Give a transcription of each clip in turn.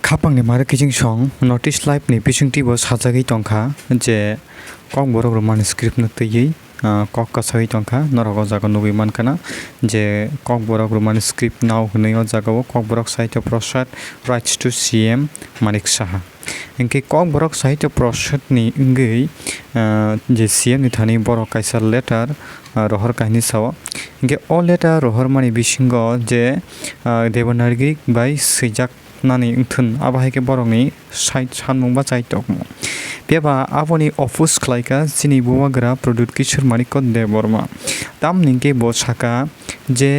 Khapang ni mara kijing song notice live ni pisingti bo sajagi tongkha je kokborok ro manuscript no tei kok ka sahai tongkha norogo jaga nugui mankana je kokborok ro manuscript now hnei o jaga o kokborok sahitya Prasad writes to CM Manik Saha Tei Kokborok Sahitya Prasad ni ngui je CM ni thani borok kaisa letter rohor kahini sao inge o letter rohor mani bisingo je Devanagari bai swijak nani thun abahai ke borokni site sanmung ba chai tokmo beba aboni office khlaika chini Bubagra product kishor manik de borma tam ningke bo saka je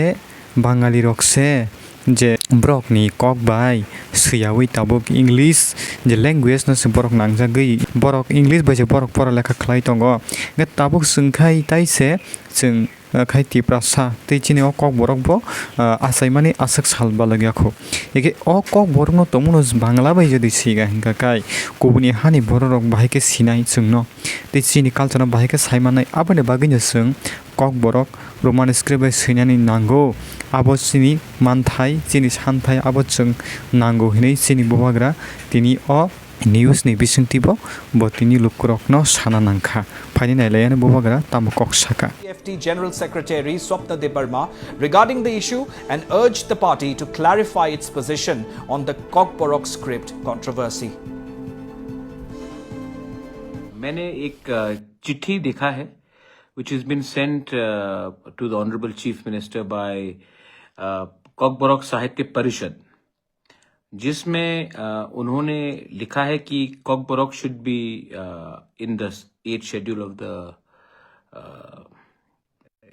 bangali rokse je borok ni kok bai swiyawi tabuk English je language no se borok nangjagui borok English bai je borok pora lekha khlai tongo nge tabuk sungkhai taise chung Khaikha Prasad Tei chini o kokborok bo asaimani asak salba lagyakho ege o kokborok no tomuno bangla bai jodi siga hingka kai kubuni hani borok bahai ke sinai chungno tei chini culture no bahai ke saimanai abone bagini chung kokborok roman script bai sinani nango abo chini manthai chini santhai abo chung nango hinai chini Bubagra tini o news ni bisingti bo tini lukurok no sana nangkha phani nailayane Bubagra tam kok saka FT General Secretary Swapna Debarma regarding the issue and urged the party to clarify its position on the Kokborok script controversy. मैंने एक चिट्ठी देखा है which has been sent to the Honorable Chief Minister by Kokborok Sahitya Parishad जिसमें उन्होंने लिखा है कि Kokborok should be in the 8th schedule of the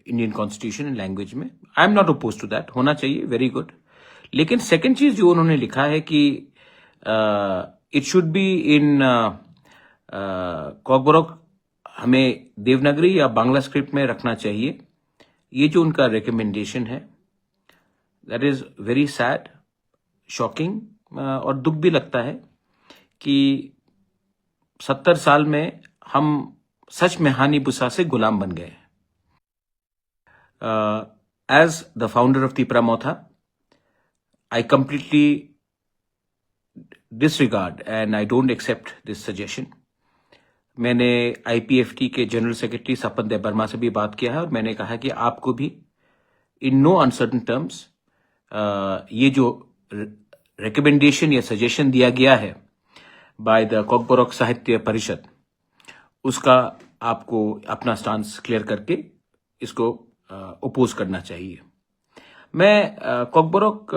Indian Constitution and language में I am not opposed to that होना चाहिए very good लेकिन second चीज जो उन्होंने लिखा है कि it should be in Kokborok हमें देवनागरी या बांग्ला स्क्रिप्ट में रखना चाहिए ये जो उनका रिकमेंडेशन है that is very sad shocking और दुख भी लगता है कि 70 साल में हम सच में हानि बुसा से गुलाम बन गए as the founder of Tipra Motha I completely disregard and I don't accept this suggestion मैंने आईपीएफटी के जनरल सेक्रेटरी सपन देबर्मा से भी बात किया है और मैंने कहा कि आपको भी इन नो अनसर्टन टर्म्स ये जो रिकमेंडेशन या सजेशन दिया गया है बाय द कोकबोरोक साहित्य परिषद उसका आपको अपना स्टांस क्लियर करके इसको ओपोज करना चाहिए मैं कोकबोरोक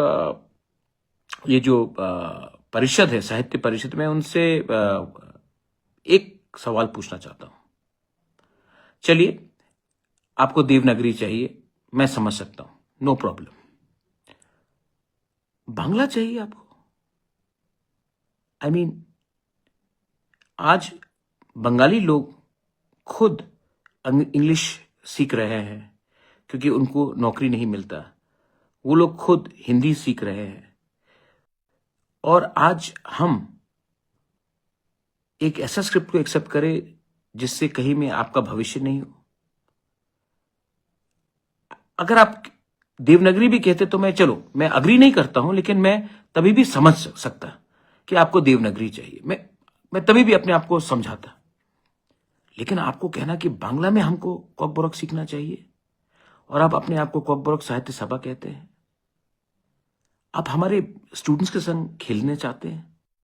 ये जो परिषद है साहित्य परिषद में उनसे एक सवाल पूछना चाहता हूं चलिए आपको देवनागरी चाहिए मैं समझ सकता हूं नो प्रॉब्लम बांग्ला चाहिए आपको आई मीन आज बंगाली लोग खुद इंग्लिश सीख रहे हैं क्योंकि उनको नौकरी नहीं मिलता वो लोग खुद हिंदी सीख रहे हैं और आज हम एक ऐसा स्क्रिप्ट को एक्सेप्ट करें जिससे कहीं में आपका भविष्य नहीं हो अगर आप देवनागरी भी कहते तो मैं चलो मैं अग्री नहीं करता हूं लेकिन मैं तभी भी समझ सकता कि आपको देवनागरी चाहिए मैं तभी भी अपने आप को समझाता लेकिन आपको कहना कि बांग्ला में हमको कोकबोरोक सीखना चाहिए और आप अपने आप को कोकबोरोक साहित्य सभा कहते हैं आप हमारे स्टूडेंट्स के संग खेलने चाहते हैं